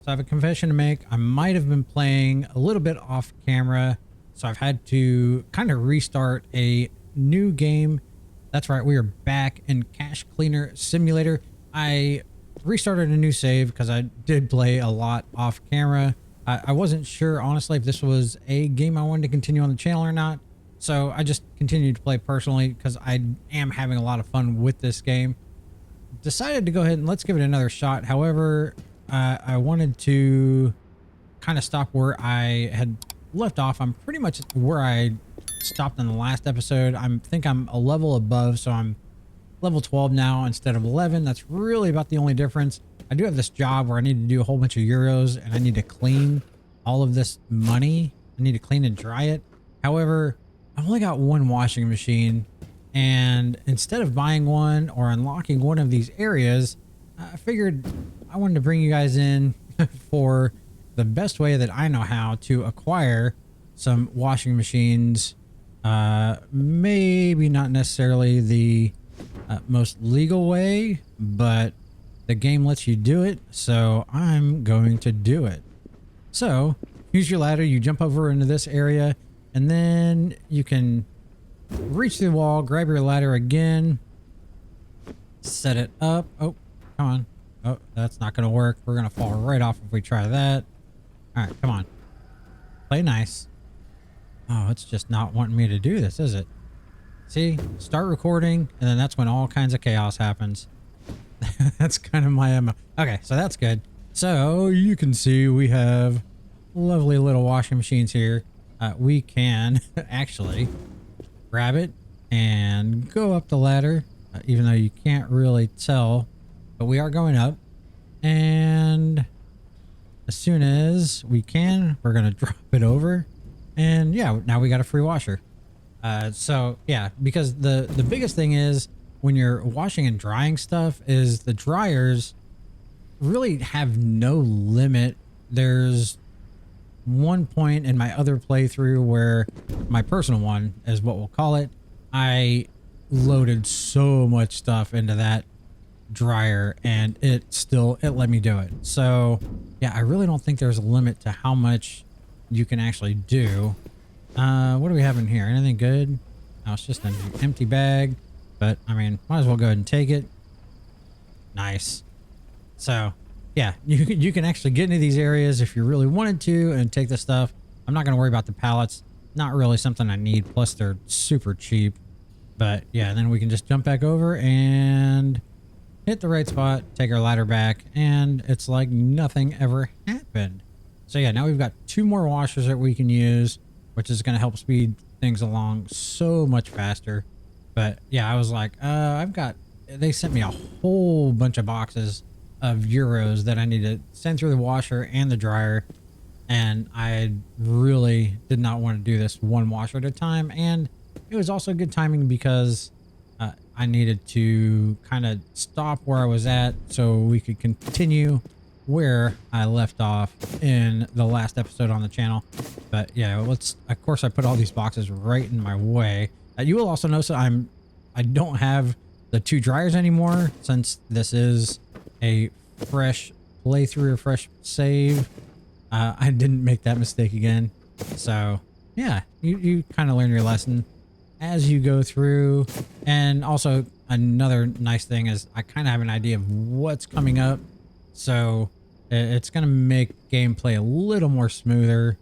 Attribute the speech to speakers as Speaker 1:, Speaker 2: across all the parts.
Speaker 1: So I have a confession to make. I might have been playing a little bit off camera, so I've had to kind of restart a new game. That's right, we are back in Cash Cleaner Simulator. I restarted a new save because I did play a lot off camera. I wasn't sure, honestly, if this was a game I wanted to continue on the channel or not. So I just continued to play personally because I am having a lot of fun with this game. Decided to go ahead and let's give it another shot. However, I wanted to kind of stop where I had left off. I'm pretty much where I stopped in the last episode. I think I'm a level above, so I'm level 12 now instead of 11. That's really about the only difference. I do have this job where I need to do a whole bunch of euros and I need to clean all of this money. I need to clean and dry it. However, I've only got one washing machine, and instead of buying one or unlocking one of these areas, I figured I wanted to bring you guys in for the best way that I know how to acquire some washing machines. Maybe not necessarily the most legal way, but the game lets you do it, so I'm going to do it. So use your ladder, you jump over into this area, and then you can reach through the wall, grab your ladder again, set it up. Oh, come on. Oh, that's not going to work. We're going to fall right off if we try that. All right, come on. Play nice. Oh, it's just not wanting me to do this, is it? See, start recording, and then that's when all kinds of chaos happens. That's kind of my MO. Okay, so that's good. So you can see we have lovely little washing machines here. We can actually grab it and go up the ladder, even though you can't really tell. But we are going up, and as soon as we can, we're going to drop it over. And yeah, now we got a free washer. So yeah, because the biggest thing is when you're washing and drying stuff is the dryers really have no limit. There's one point in my other playthrough where my personal one is what we'll call it. I loaded so much stuff into that dryer and it let me do it. So yeah, I really don't think there's a limit to how much you can actually do. What do we have in here? Anything good? No, it's just an empty bag, but I mean, might as well go ahead and take it. Nice. So yeah, you can actually get into these areas if you really wanted to and take the stuff. I'm not going to worry about the pallets. Not really something I need. Plus they're super cheap. But yeah, then we can just jump back over and hit the right spot, take our ladder back, and it's like nothing ever happened. So yeah, now we've got 2 more washers that we can use, which is going to help speed things along so much faster. But yeah, I was like, they sent me a whole bunch of boxes of euros that I need to send through the washer and the dryer. And I really did not want to do this one washer at a time. And it was also good timing because I needed to kind of stop where I was at so we could continue where I left off in the last episode on the channel. But yeah, of course I put all these boxes right in my way. You will also notice I don't have the 2 dryers anymore since this is a fresh playthrough or fresh save. I didn't make that mistake again. So yeah, you kind of learn your lesson as you go through. And also another nice thing is I kind of have an idea of what's coming up. So it's going to make gameplay a little more smoother.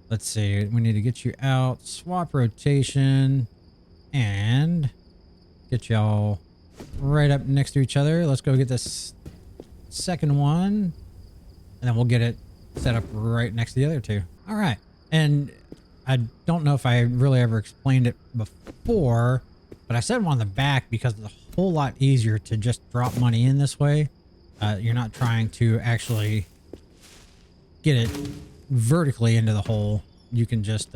Speaker 1: Let's see. We need to get you out, swap rotation, and get y'all right up next to each other. Let's go get this second one, and then we'll get it set up right next to the other 2. All right. And I don't know if I really ever explained it before, but I set them on the back because it's a whole lot easier to just drop money in this way. You're not trying to actually get it vertically into the hole. You can just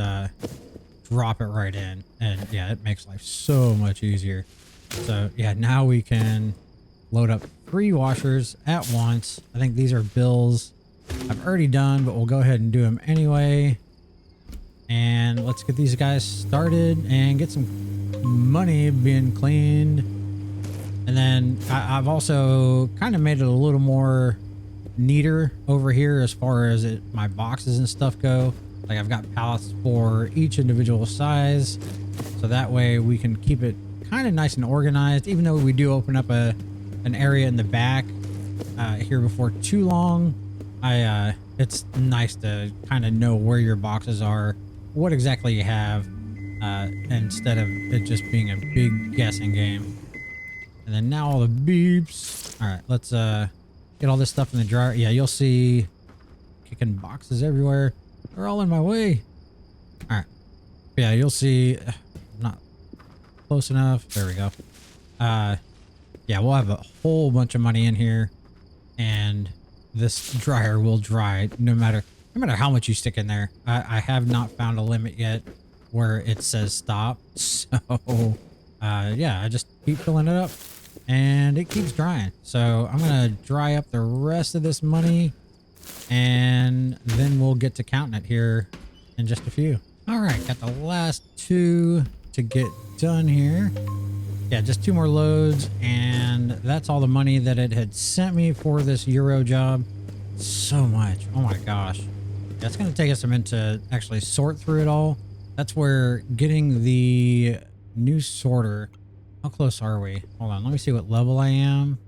Speaker 1: drop it right in, and yeah, it makes life so much easier. So yeah, now we can load up 3 washers at once. I think these are bills I've already done, but we'll go ahead and do them anyway. And let's get these guys started and get some money being cleaned. And then I've also kind of made it a little more neater over here as far as my boxes and stuff go. Like I've got pallets for each individual size, so that way we can keep it kind of nice and organized, even though we do open up an area in the back here before too long. It's nice to kind of know where your boxes are, what exactly you have, instead of it just being a big guessing game. And then now all the beeps. All right, let's get all this stuff in the dryer. Yeah, you'll see kicking boxes everywhere. They're all in my way. All right. Yeah, you'll see. Not close enough. There we go. Yeah, we'll have a whole bunch of money in here, and this dryer will dry no matter how much you stick in there. I have not found a limit yet where it says stop. So yeah, I just keep filling it up and it keeps drying. So I'm gonna dry up the rest of this money, and then we'll get to counting it here in just a few. All right, got the last two to get done here. Yeah, just 2 more loads, and that's all the money that it had sent me for this Euro job. So much. Oh my gosh. That's going to take us a minute to actually sort through it all. That's where getting the new sorter. How close are we? Hold on, let me see what level I am.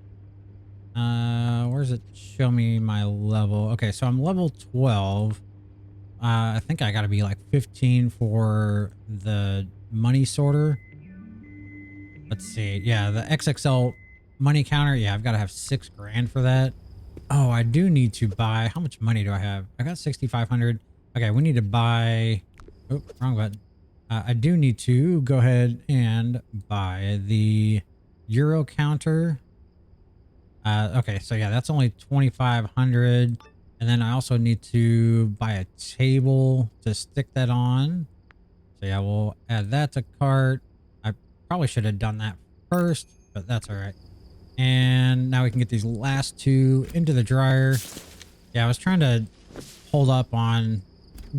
Speaker 1: Where does it show me my level? Okay, so I'm level 12. I think I got to be like 15 for the money sorter. Let's see. Yeah, the XXL money counter. Yeah, I've got to have 6 grand for that. Oh, I do need to buy. How much money do I have? I got 6,500. Okay, we need to buy. Oh, wrong button. I do need to go ahead and buy the Euro counter. Okay, so yeah, that's only 2,500. And then I also need to buy a table to stick that on. So yeah, we'll add that to cart. I probably should have done that first, but that's all right. And now we can get these last 2 into the dryer. Yeah, I was trying to hold up on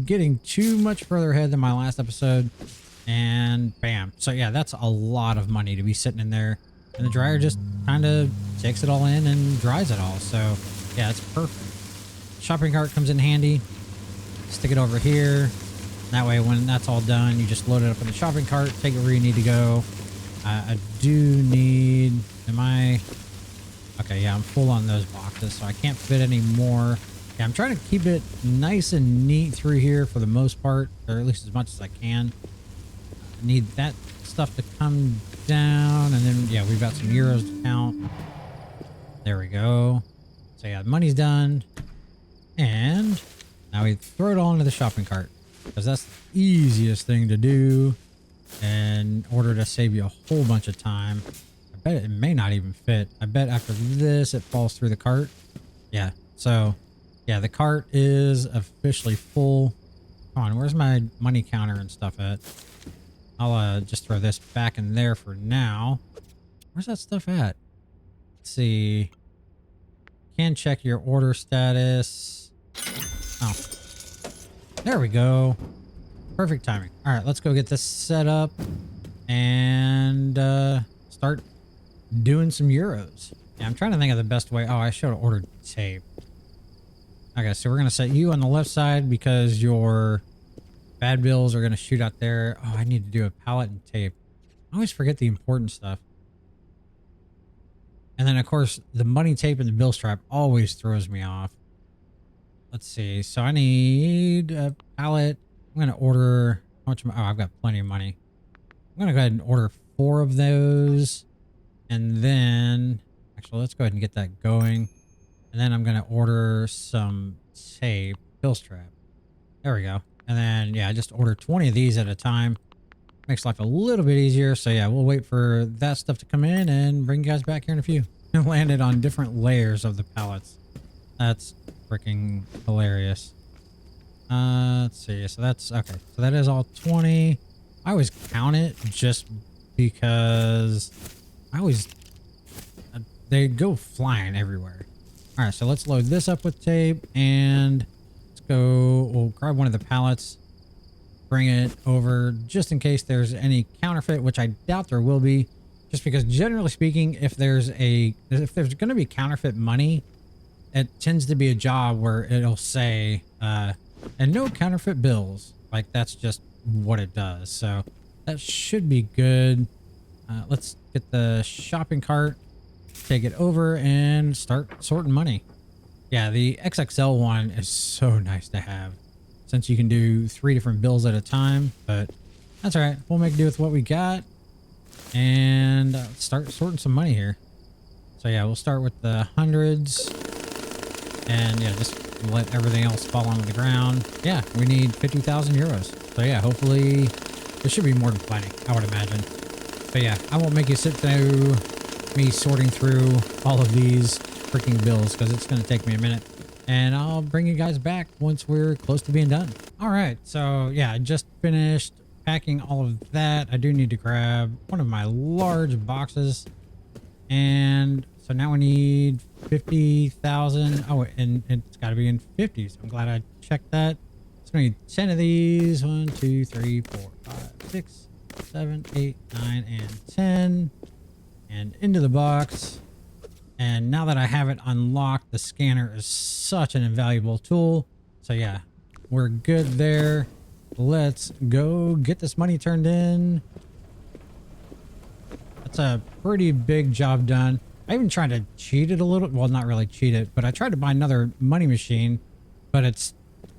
Speaker 1: getting too much further ahead than my last episode, and bam. So yeah, that's a lot of money to be sitting in there, and the dryer just kind of takes it all in and dries it all. So yeah, it's perfect. Shopping cart comes in handy. Stick it over here. That way when that's all done, you just load it up in the shopping cart, take it where you need to go. I do need, okay, yeah, I'm full on those boxes, so I can't fit any more. Yeah, I'm trying to keep it nice and neat through here for the most part, or at least as much as I can. I need that stuff to come down, and then, yeah, we've got some euros to count. There we go. So yeah, the money's done. And now we throw it all into the shopping cart, because that's the easiest thing to do in order to save you a whole bunch of time. I bet it may not even fit. I bet after this it falls through the cart. Yeah, so yeah, the cart is officially full. Come on, where's my money counter and stuff at? I'll just throw this back in there for now. Where's that stuff at? Let's see. Can check your order status. Oh, there we go. Perfect timing. All right, let's go get this set up and start doing some euros. Yeah, I'm trying to think of the best way. Oh, I should have ordered tape. Okay, so we're going to set you on the left side because your bad bills are going to shoot out there. Oh, I need to do a pallet and tape. I always forget the important stuff. And then, of course, the money tape and the bill strap always throws me off. Let's see. So I need a pallet. I'm going to order... How much? Oh, I've got plenty of money. I'm going to go ahead and order 4 of those. And then... Actually, let's go ahead and get that going. And then I'm going to order some tape. Bill strap. There we go. And then, yeah, I just order 20 of these at a time. Makes life a little bit easier. So, yeah, we'll wait for that stuff to come in and bring you guys back here in a few. And landed on different layers of the pallets. That's freaking hilarious. Let's see. So that's okay. So that is all 20. I always count it just because they go flying everywhere. All right. So let's load this up with tape and let's go. We'll grab one of the pallets, bring it over just in case there's any counterfeit, which I doubt there will be. Just because generally speaking, if there's going to be counterfeit money, it tends to be a job where it'll say, and no counterfeit bills. Like that's just what it does. So that should be good. Let's get the shopping cart, take it over and start sorting money. Yeah, the XXL one is so nice to have since you can do 3 different bills at a time, but that's all right. We'll make do with what we got and start sorting some money here. So yeah, we'll start with the hundreds and yeah, just let everything else fall onto the ground. Yeah, we need 50,000 euros. So yeah, hopefully this should be more than plenty, I would imagine. But yeah, I won't make you sit through me sorting through all of these freaking bills because it's going to take me a minute. And I'll bring you guys back once we're close to being done. All right, so yeah, I just finished packing all of that. I do need to grab one of my large boxes. And so now we need 50,000. Oh, and it's got to be in 50s. I'm glad I checked that. So we need 10 of these. 1, 2, 3, 4, 5, 6, 7, 8, 9, and 10. And into the box. And now that I have it unlocked, the scanner is such an invaluable tool. So yeah, we're good there. Let's go get this money turned in. That's a pretty big job done. I even tried to cheat it a little. Well, not really cheat it, but I tried to buy another money machine, but it's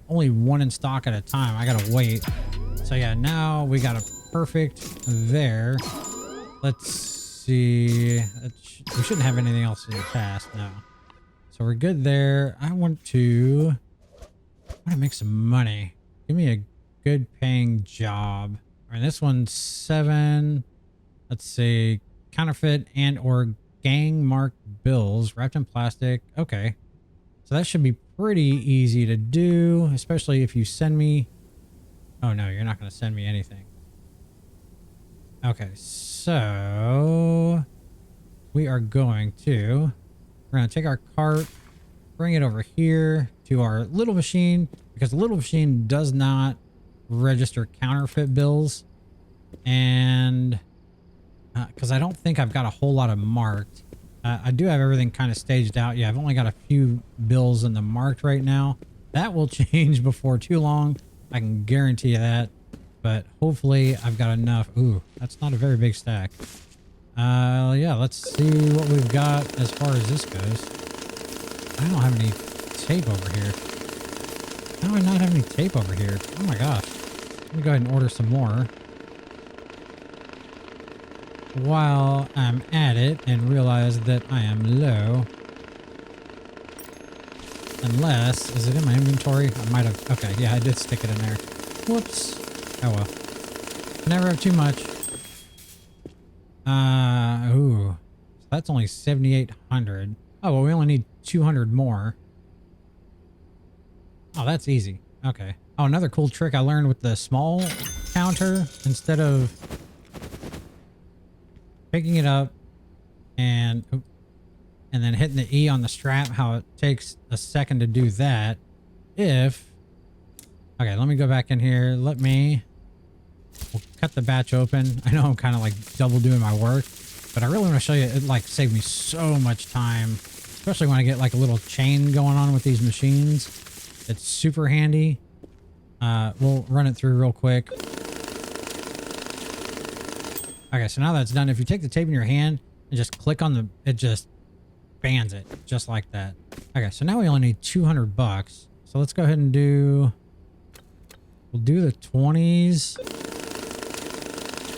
Speaker 1: only 1 in stock at a time. I gotta wait. So yeah, now we got a perfect there. Let's see. We shouldn't have anything else in the task, no. So we're good there. I want to make some money. Give me a good paying job. All right, this one's 7. Let's see, counterfeit and or gang marked bills wrapped in plastic. Okay, so that should be pretty easy to do, especially if you send me. Oh no, you're not going to send me anything. Okay, so we are going to, we're going to take our cart, bring it over here to our little machine, because the little machine does not register counterfeit bills. And because I don't think I've got a whole lot of marked. I do have everything kind of staged out. Yeah, I've only got a few bills in the marked right now. That will change before too long. I can guarantee you that. But hopefully I've got enough. Ooh, that's not a very big stack. Yeah, let's see what we've got as far as this goes. I don't have any tape over here. How do I not have any tape over here? Oh my gosh. Let me go ahead and order some more. While I'm at it and realize that I am low. Unless, is it in my inventory? I might have, okay, yeah, I did stick it in there. Whoops. Oh well. Never have too much. Ooh. So that's only 7,800. Oh, well, we only need 200 more. Oh, that's easy. Okay. Oh, another cool trick I learned with the small counter, instead of picking it up and then hitting the E on the strap, how it takes a second to do that. Okay, let me go back in here. We'll cut the batch open. I know I'm kind of like double doing my work, but I really want to show you, it like saved me so much time, especially when I get like a little chain going on with these machines. It's super handy. We'll run it through real quick. Okay, so now that's done. If you take the tape in your hand and just click on it just bans it just like that. Okay, so now we only need 200 bucks. So let's go ahead and we'll do the 20s.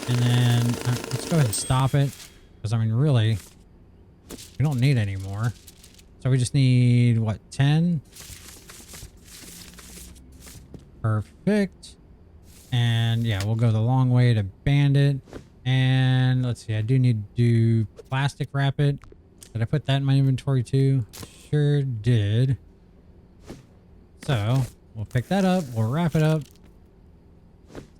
Speaker 1: And then let's go ahead and stop it. Because I mean, really, we don't need any more. So we just need, what, 10? Perfect. And yeah, we'll go the long way to bandit. And let's see, I do need to do plastic wrap it. Did I put that in my inventory too? Sure did. So we'll pick that up. We'll wrap it up.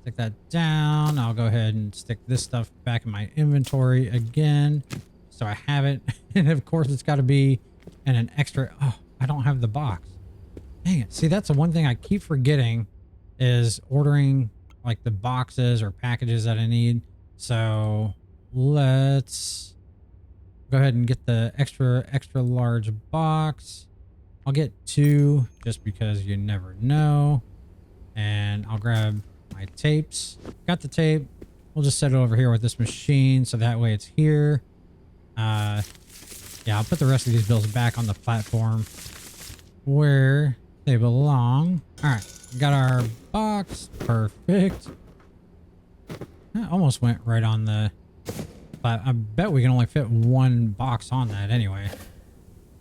Speaker 1: Stick that down. I'll go ahead and stick this stuff back in my inventory again. So I have it. And of course it's got to be in an extra. Oh, I don't have the box. Dang it. See, that's the one thing I keep forgetting is ordering like the boxes or packages that I need. So let's go ahead and get the extra large box. I'll get 2 just because you never know. And I'll grab my tapes. Got the tape. We'll just set it over here with this machine so that way it's here. Yeah, I'll put the rest of these bills back on the platform where they belong. All right, got our box. Perfect. That almost went right on the... I bet we can only fit 1 box on that anyway.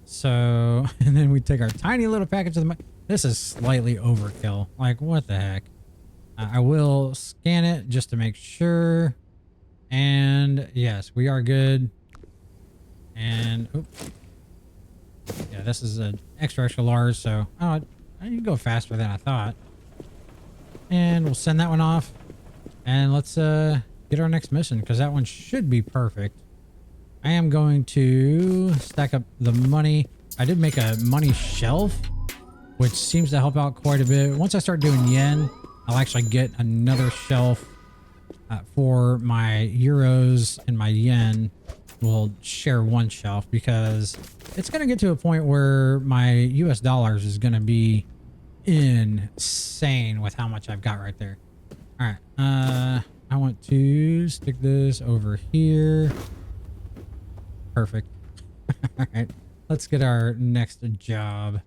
Speaker 1: So, and then we take our tiny little package of the... This is slightly overkill. Like, what the heck? I will scan it just to make sure. And yes, we are good. And, oops. Yeah, this is an extra large, so I can go faster than I thought. And we'll send that one off. And let's get our next mission, because that one should be perfect. I am going to stack up the money. I did make a money shelf, which seems to help out quite a bit. Once I start doing yen, I'll actually get another shelf for my euros, and my yen will share one shelf, because it's going to get to a point where my US dollars is going to be insane with how much I've got right there. All right. I want to stick this over here. Perfect. All right. Let's get our next job.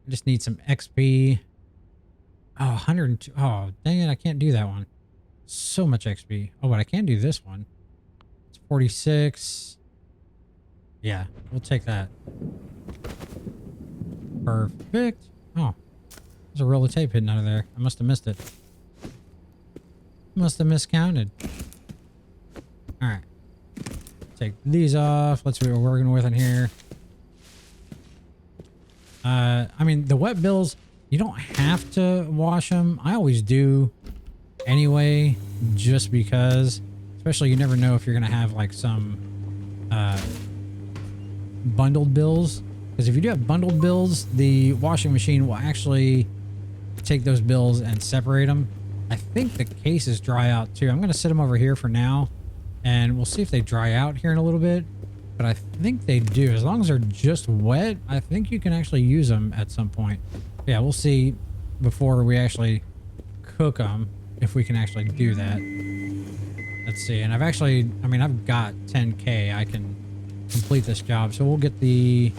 Speaker 1: I just need some XP. Oh, 102. Oh, dang it. I can't do that one. So much XP. Oh, but I can do this one. It's 46. Yeah, we'll take that. Perfect. Oh, there's a roll of tape hidden under there. I must have missed it. Must have miscounted. All right. Take these off. Let's see what we're working with in here. I mean, the wet bills, you don't have to wash them. I always do anyway, just because, especially you never know if you're going to have like some bundled bills. Because if you do have bundled bills, the washing machine will actually take those bills and separate them. I think the cases dry out too. I'm going to set them over here for now, and we'll see if they dry out here in a little bit. But I think they do. As long as they're just wet, I think you can actually use them at some point. Yeah, we'll see before we actually cook them if we can actually do that. Let's see. And I've actually, I mean, I've got 10K. I can complete this job. So we'll get the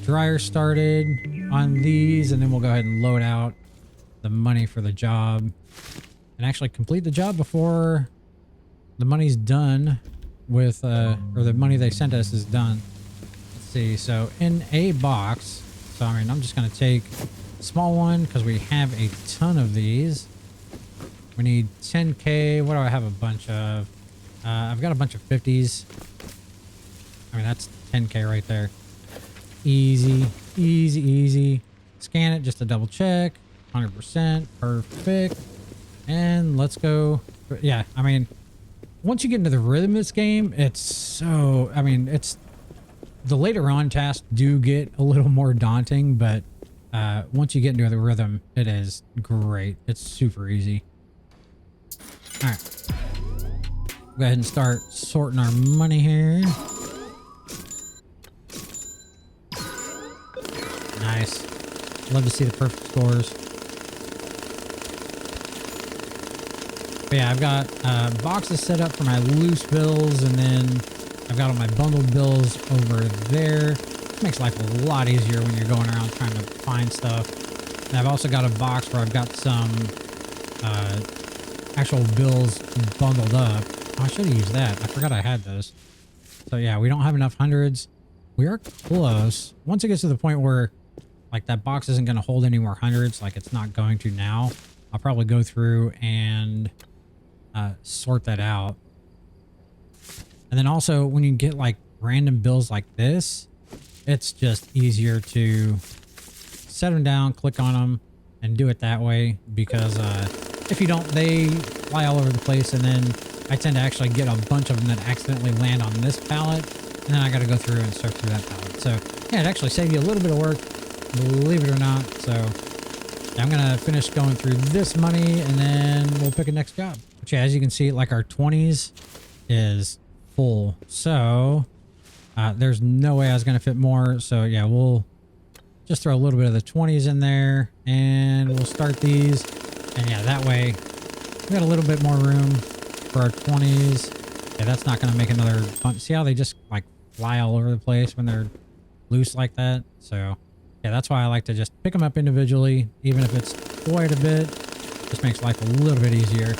Speaker 1: dryer started on these, and then we'll go ahead and load out the money for the job and actually complete the job before the money's done with, or the money they sent us is done. Let's see. So in a box, so I mean, I'm just going to take a small one because we have a ton of these. We need 10K. What do I have a bunch of? I've got a bunch of 50s. I mean, that's 10K right there. Easy, easy, easy. Scan it just to double check. 100%. Perfect. And let's go. Yeah, I mean, once you get into the rhythm of this game, it's so, I mean, it's, the later on tasks do get a little more daunting, but once you get into the rhythm, it is great. It's super easy. All right. Go ahead and start sorting our money here. Nice. Love to see the perfect scores. But yeah, I've got boxes set up for my loose bills, and then I've got all my bundled bills over there. It makes life a lot easier when you're going around trying to find stuff. And I've also got a box where I've got some actual bills bundled up. Oh, I should have used that. I forgot I had those. So yeah, we don't have enough hundreds. We are close. Once it gets to the point where like that box isn't going to hold any more hundreds, like it's not going to now, I'll probably go through and sort that out. And then also when you get like random bills like this, it's just easier to set them down, click on them, and do it that way, because if you don't, they fly all over the place, and then I tend to actually get a bunch of them that accidentally land on this pallet, and then I got to go through and search through that pallet. So yeah, it actually saved you a little bit of work, believe it or not. So yeah, I'm gonna finish going through this money, and then we'll pick a next job. But yeah, as you can see, like our 20s is full, so there's no way I was gonna fit more. So yeah, we'll just throw a little bit of the 20s in there and we'll start these. And yeah, that way we got a little bit more room for our 20s. Yeah, that's not going to make another fun. See how they just like fly all over the place when they're loose like that? So yeah, that's why I like to just pick them up individually, even if it's quite a bit. Just makes life a little bit easier.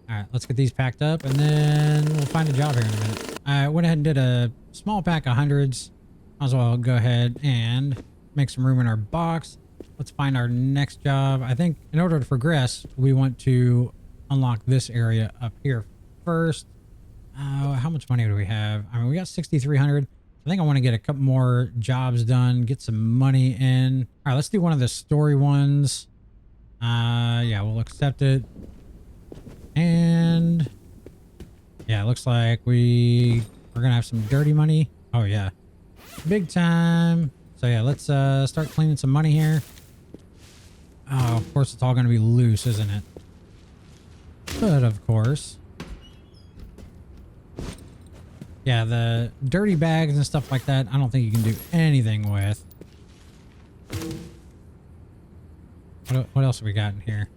Speaker 1: All right, let's get these packed up and then we'll find a job here in a minute. I went ahead and did a small pack of hundreds. Might as well go ahead and make some room in our box. Let's find our next job. I think in order to progress, we want to unlock this area up here first. How much money do we have? I mean, we got 6,300. I think I want to get a couple more jobs done, get some money in. All right, let's do one of the story ones. Yeah, we'll accept it. And yeah, it looks like we're gonna have some dirty money. Oh yeah, big time. So yeah, let's start cleaning some money here. Oh, of course it's all gonna be loose, isn't it? But of course. Yeah, the dirty bags and stuff like that, I don't think you can do anything with. What else have we got in here?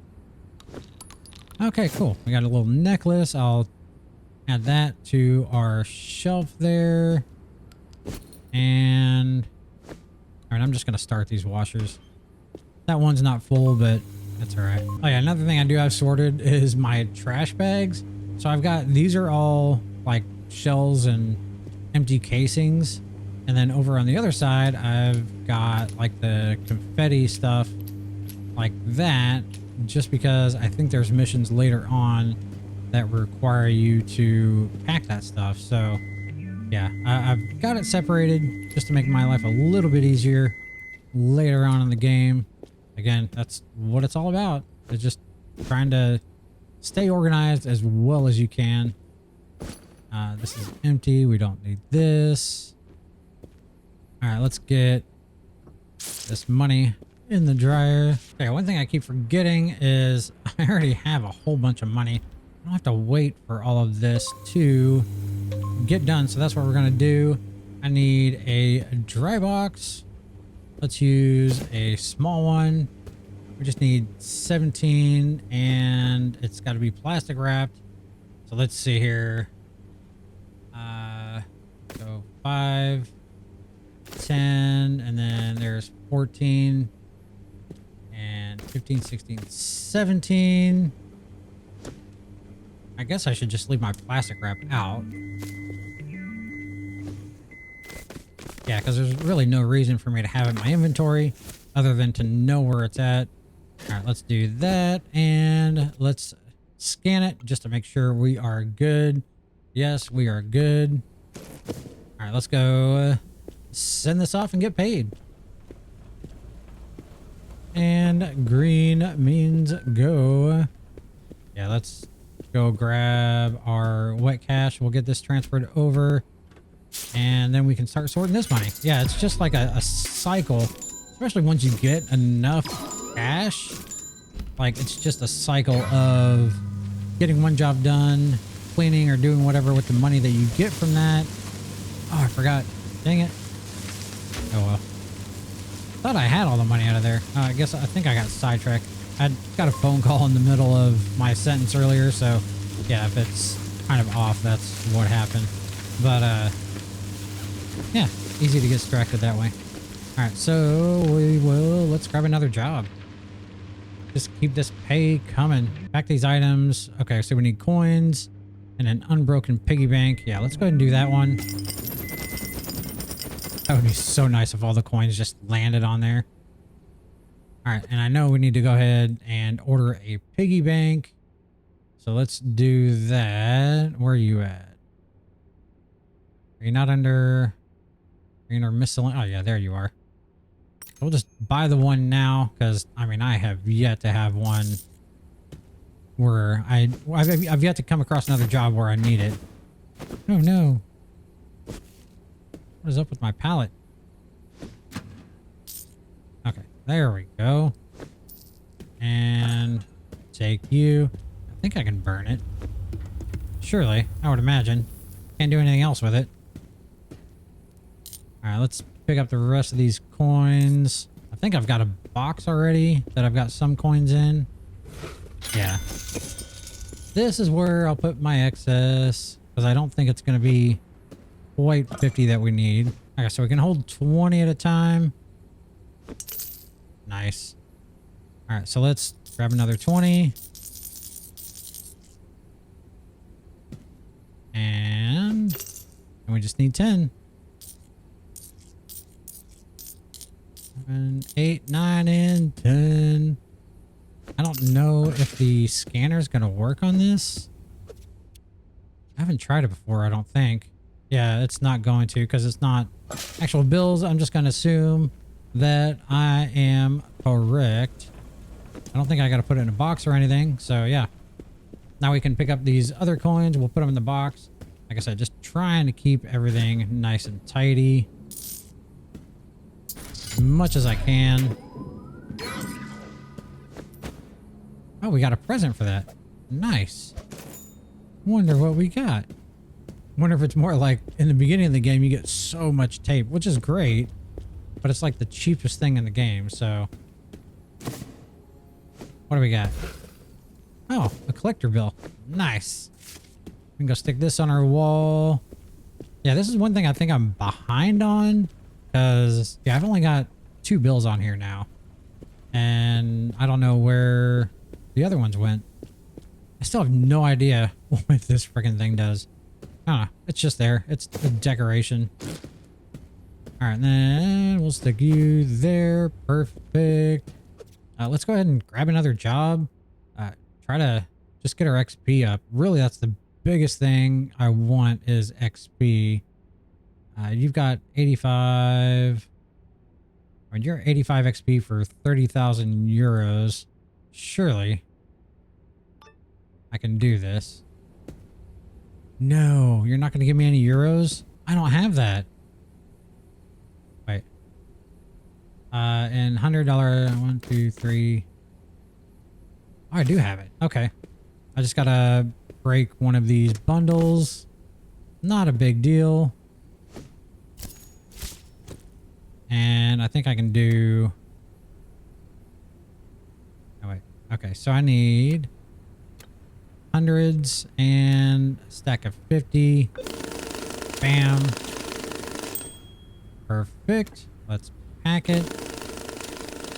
Speaker 1: Okay, cool. We got a little necklace. I'll add that to our shelf there. And all right, I'm just going to start these washers. That one's not full, but that's all right. Oh yeah, another thing I do have sorted is my trash bags. So I've got, these are all like shells and empty casings. And then over on the other side, I've got like the confetti stuff like that, just because I think there's missions later on that require you to pack that stuff. So yeah, I've got it separated just to make my life a little bit easier later on in the game. Again, that's what it's all about. It's just trying to stay organized as well as you can. This is empty. We don't need this. All right, let's get this money in the dryer. Okay, one thing I keep forgetting is I already have a whole bunch of money. I don't have to wait for all of this to get done. So that's what we're going to do. I need a dry box. Let's use a small one. We just need 17 and it's got to be plastic wrapped. So let's see here. So 5, 10, and then there's 14 and 15, 16, 17. I guess I should just leave my plastic wrap out. Yeah, because there's really no reason for me to have it in my inventory other than to know where it's at. All right, let's do that and let's scan it just to make sure we are good. Yes, we are good. All right, let's go send this off and get paid. And green means go. Yeah, let's go grab our wet cash. We'll get this transferred over and then we can start sorting this money. Yeah, it's just like a cycle, especially once you get enough cash. Like, it's just a cycle of getting one job done, cleaning or doing whatever with the money that you get from that. Oh, I forgot. Dang it. Oh well. Thought I had all the money out of there. I think I got sidetracked. I got a phone call in the middle of my sentence earlier, so yeah, if it's kind of off, that's what happened. But yeah, easy to get distracted that way. All right, so let's grab another job. Just keep this pay coming. Pack these items. Okay, so we need coins and an unbroken piggy bank. Yeah, let's go ahead and do that one. That would be so nice if all the coins just landed on there. All right, and I know we need to go ahead and order a piggy bank. So let's do that. Where are you at? Are you not under... Are you under miscellaneous? Oh, yeah, there you are. We'll just buy the one now, because, I mean, I have yet to have one where I've yet to come across another job where I need it. Oh, no. What is up with my pallet? Okay, there we go. And take you. I think I can burn it. Surely, I would imagine. Can't do anything else with it. Alright, let's pick up the rest of these coins. I think I've got a box already that I've got some coins in. Yeah. This is where I'll put my excess because I don't think it's going to be quite 50 that we need. Okay, so we can hold 20 at a time. Nice. All right, so let's grab another 20. And we just need 10. 7, 8, 9, and 10. I don't know if the scanner is going to work on this. I haven't tried it before, I don't think. Yeah, it's not going to because it's not actual bills. I'm just going to assume that I am correct. I don't think I got to put it in a box or anything. So, yeah. Now we can pick up these other coins. We'll put them in the box. Like I said, just trying to keep everything nice and tidy. As much as I can. Oh, we got a present for that. Nice. Wonder what we got. Wonder if it's more like in the beginning of the game you get so much tape, which is great, but it's like the cheapest thing in the game. So what do we got? Oh, a collector bill. Nice. We can go stick this on our wall. Yeah, this is one thing I think I'm behind on because yeah, I've only got 2 bills on here now and I don't know where the other ones went. I still have no idea what this freaking thing does. I don't know. It's just there. It's a decoration. All right, and then we'll stick you there. Perfect. Let's go ahead and grab another job. Try to just get our XP up. Really, that's the biggest thing I want is XP. You've got 85. I mean, you're 85 XP for 30,000 euros. Surely I can do this. No, you're not going to give me any euros? I don't have that. Wait. And $100, 1, 2, 3. Oh, I do have it. Okay. I just got to break one of these bundles. Not a big deal. And I think I can do... Oh, wait. Okay, so I need... hundreds and a stack of 50. Bam. Perfect. Let's pack it.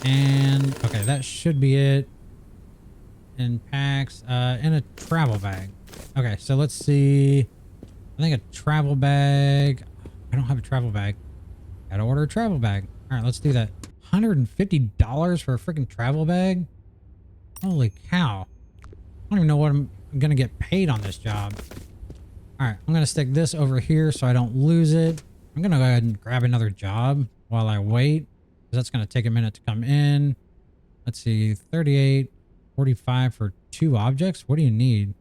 Speaker 1: And okay, that should be it. In packs, in a travel bag. Okay, so let's see. I think a travel bag. I don't have a travel bag. Gotta order a travel bag. All right, let's do that. $150 for a freaking travel bag? Holy cow. I don't even know what I'm gonna get paid on this job. All right, I'm gonna stick this over here so I don't lose it. I'm gonna go ahead and grab another job while I wait, because that's gonna take a minute to come in. Let's see, 38, 45 for 2 objects. What do you need?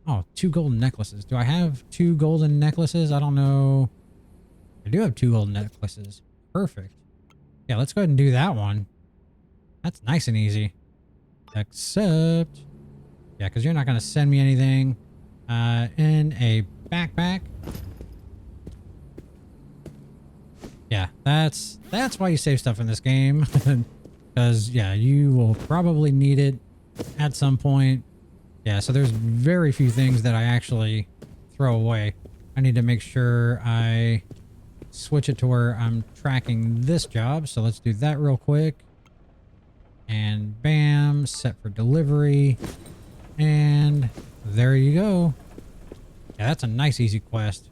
Speaker 1: Oh, 2 golden necklaces. Do I have 2 golden necklaces? I don't know. I do have 2 golden necklaces. Perfect. Yeah, let's go ahead and do that one. That's nice and easy. Except... yeah, because you're not going to send me anything in a backpack. Yeah, that's why you save stuff in this game. Because, yeah, you will probably need it at some point. Yeah, so there's very few things that I actually throw away. I need to make sure I switch it to where I'm tracking this job. So let's do that real quick. And bam, set for delivery. And there you go. Yeah, that's a nice, easy quest.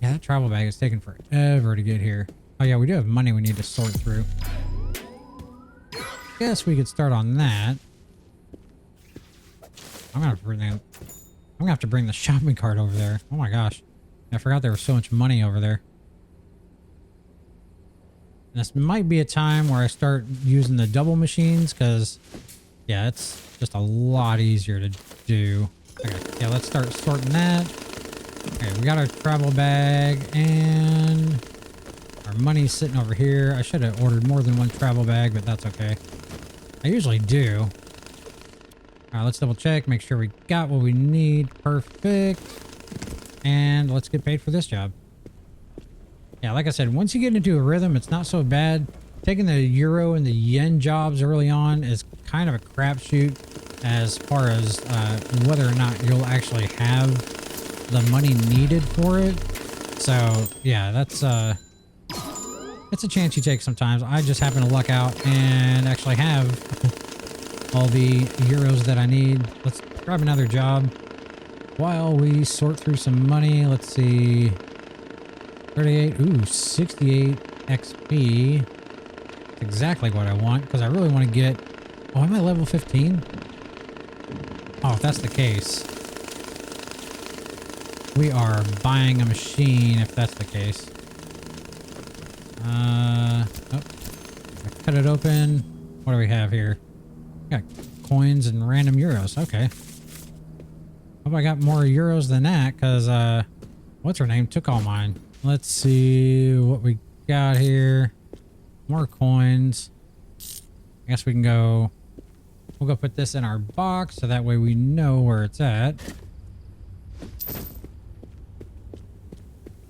Speaker 1: Yeah, that travel bag is taking forever to get here. Oh, yeah, we do have money we need to sort through. Guess we could start on that. I'm gonna have to bring the shopping cart over there. Oh my gosh. I forgot there was so much money over there. And this might be a time where I start using the double machines because, yeah, it's just a lot easier to do. Okay, yeah, let's start sorting that. Okay, we got our travel bag and our money's sitting over here. I should have ordered more than one travel bag, but that's okay. I usually do. All right, let's double check, make sure we got what we need. Perfect. And let's get paid for this job. Yeah, like I said, once you get into a rhythm, it's not so bad. Taking the euro and the yen jobs early on is kind of a crapshoot as far as whether or not you'll actually have the money needed for it. So yeah, that's it's a chance you take sometimes. I just happen to luck out and actually have all the euros that I need. Let's grab another job while we sort through some money. Let's see. 38, ooh, 68 XP. That's exactly what I want, because I really want to get... Oh, am I level 15? Oh, if that's the case, we are buying a machine if that's the case. Oh, I cut it open. What do we have here? Got coins and random euros. Okay. Hope I got more euros than that, because, what's her name? Took all mine. Let's see what we got here. More coins. I guess we can go... We'll go put this in our box, so that way we know where it's at.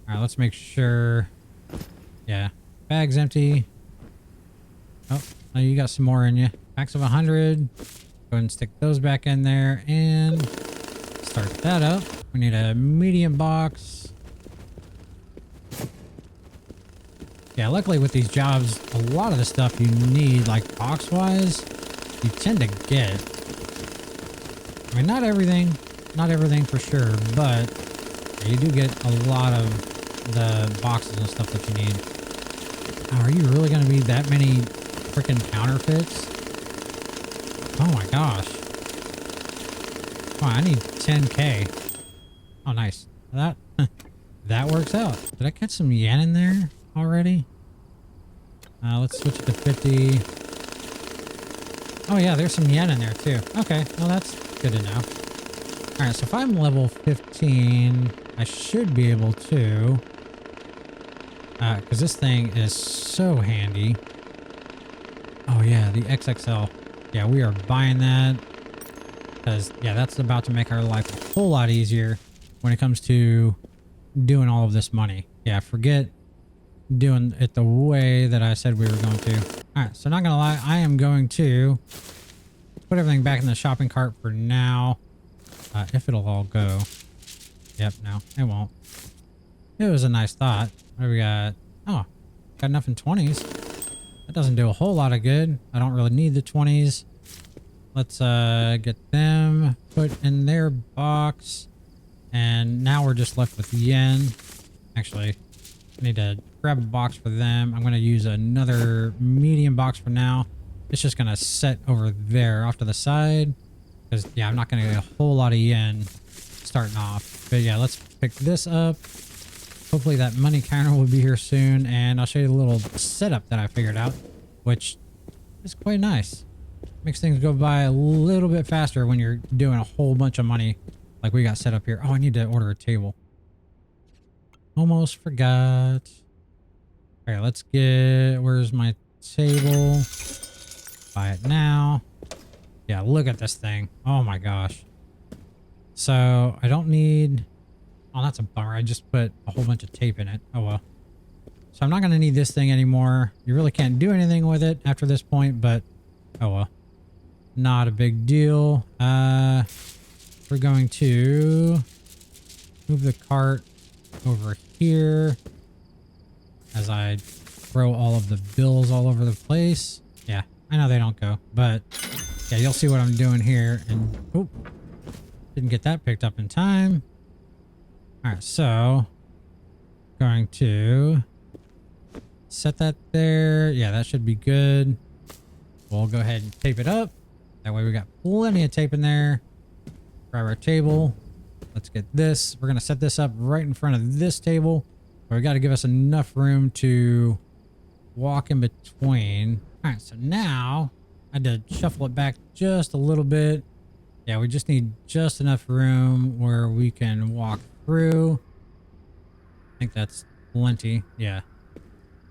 Speaker 1: Alright, let's make sure... Yeah. Bag's empty. Oh, you got some more in you. Packs of 100. Go ahead and stick those back in there and start that up. We need a medium box. Yeah, luckily with these jobs, a lot of the stuff you need, like box-wise, you tend to get. I mean, not everything for sure, but you do get a lot of the boxes and stuff that you need. Oh, are you really going to need that many freaking counterfeits? Oh my gosh. Come on, I need 10K. Oh, nice. That works out. Did I catch some yen in there already? Let's switch it to 50. Oh yeah, there's some yen in there too. Okay, well that's good to know. Alright, so if I'm level 15, I should be able to... because this thing is so handy. Oh yeah, the XXL. Yeah, we are buying that. Because, yeah, that's about to make our life a whole lot easier when it comes to doing all of this money. Yeah, forget doing it the way that I said we were going to. Alright, so not gonna lie, I am going to put everything back in the shopping cart for now. If it'll all go. Yep, no, it won't. It was a nice thought. What do we got? Oh, got enough in 20s. That doesn't do a whole lot of good. I don't really need the 20s. Let's get them put in their box. And now we're just left with yen. Actually, I need to grab a box for them. I'm going to use another medium box for now. It's just going to set over there off to the side. Because, yeah, I'm not going to get a whole lot of yen starting off. But, yeah, let's pick this up. Hopefully that money counter will be here soon. And I'll show you the little setup that I figured out. Which is quite nice. Makes things go by a little bit faster when you're doing a whole bunch of money like we got set up here. Oh, I need to order a table. Almost forgot. All right, let's get... Where's my table? Buy it now. Yeah, look at this thing. Oh my gosh. So, I don't need... Oh, that's a bummer. I just put a whole bunch of tape in it. Oh well. So I'm not going to need this thing anymore. You really can't do anything with it after this point, but oh well. Not a big deal. We're going to move the cart over here as I throw all of the bills all over the place. Yeah, I know they don't go, but yeah, you'll see what I'm doing here. And oh, didn't get that picked up in time. All right, so going to set that there. Yeah, that should be good. We'll go ahead and tape it up. That way we got plenty of tape in there. Grab our table. Let's get this. We're going to set this up right in front of this table. But we got to give us enough room to walk in between. All right, so now I had to shuffle it back just a little bit. Yeah, we just need just enough room where we can walk through. I think that's plenty. Yeah,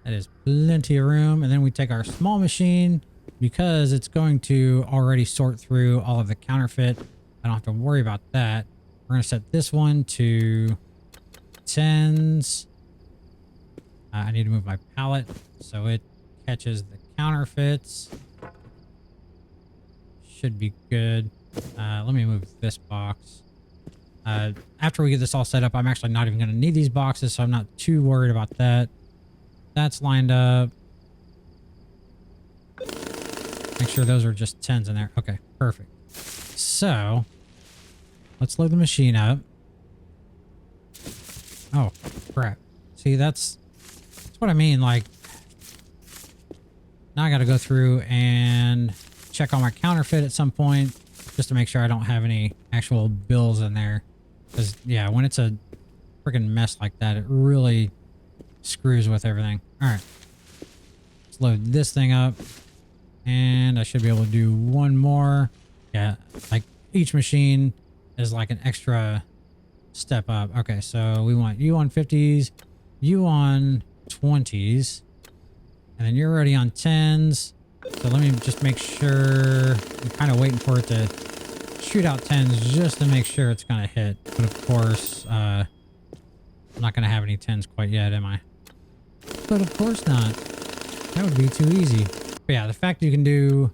Speaker 1: that is plenty of room. And then we take our small machine because it's going to already sort through all of the counterfeit. I don't have to worry about that. We're going to set this one to 10s. I need to move my pallet so it catches the counterfeits. Should be good. Let me move this box. After we get this all set up, I'm actually not even going to need these boxes, so I'm not too worried about that. That's lined up. Make sure those are just 10s in there. Okay, perfect. So, let's load the machine up. Oh, crap. See, that's what I mean. Like, now I got to go through and check on my counterfeit at some point just to make sure I don't have any actual bills in there. Because, yeah, when it's a freaking mess like that, it really screws with everything. All right. Let's load this thing up. And I should be able to do one more. Yeah, like each machine is like an extra step up. Okay, so we want you on 50s, you on 20s, and then you're already on 10s. So let me just make sure. I'm kind of waiting for it to shoot out 10s just to make sure it's going to hit. But of course, I'm not going to have any 10s quite yet, am I? But of course not. That would be too easy. But yeah, the fact that you can do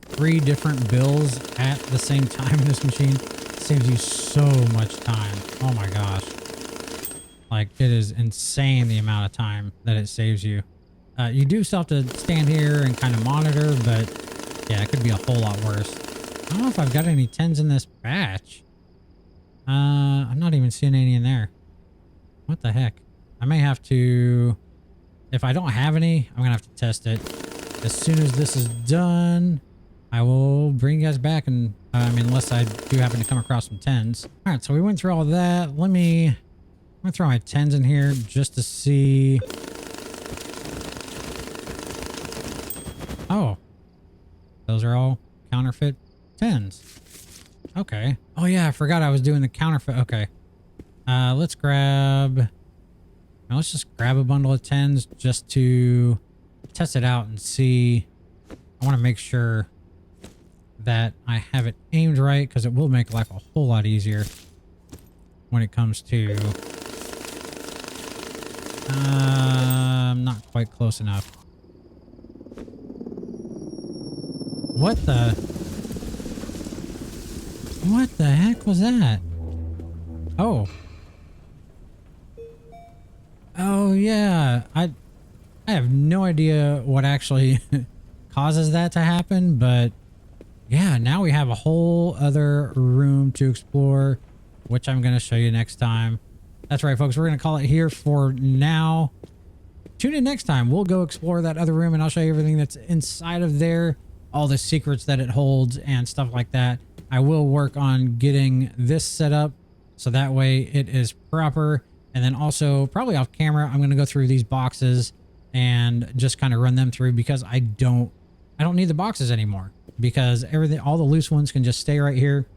Speaker 1: 3 different bills at the same time in this machine saves you so much time. Oh my gosh. Like, it is insane the amount of time that it saves you. You do still have to stand here and kind of monitor, but yeah, it could be a whole lot worse. I don't know if I've got any 10s in this batch. I'm not even seeing any in there. What the heck? I may have to... If I don't have any, I'm going to have to test it. As soon as this is done, I will bring you guys back, and I mean, unless I do happen to come across some 10s. All right, so we went through all that. I'm gonna throw my 10s in here just to see. Oh, those are all counterfeit 10s. Okay. Oh yeah, I forgot I was doing the counterfeit. Okay. Let's just grab a bundle of 10s just to test it out and see. I want to make sure that I have it aimed right, because it will make life a whole lot easier when it comes to I'm not quite close enough. What the heck was that? Oh yeah, I have no idea what actually causes that to happen, but yeah, now we have a whole other room to explore, which I'm going to show you next time. That's right, folks. We're going to call it here for now. Tune in next time. We'll go explore that other room, and I'll show you everything that's inside of there, all the secrets that it holds and stuff like that. I will work on getting this set up so that way it is proper. And then also, probably off camera, I'm going to go through these boxes and just kind of run them through, because I don't need the boxes anymore, because all the loose ones can just stay right here,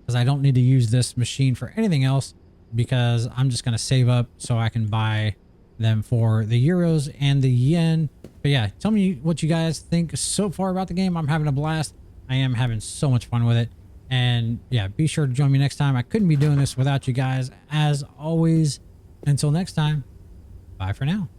Speaker 1: because I don't need to use this machine for anything else, because I'm just going to save up so I can buy them for the euros and the yen. But yeah, tell me what you guys think so far about the game. I'm having a blast. I am having so much fun with it. And yeah, be sure to join me next time. I couldn't be doing this without you guys, as always. Until next time, bye for now.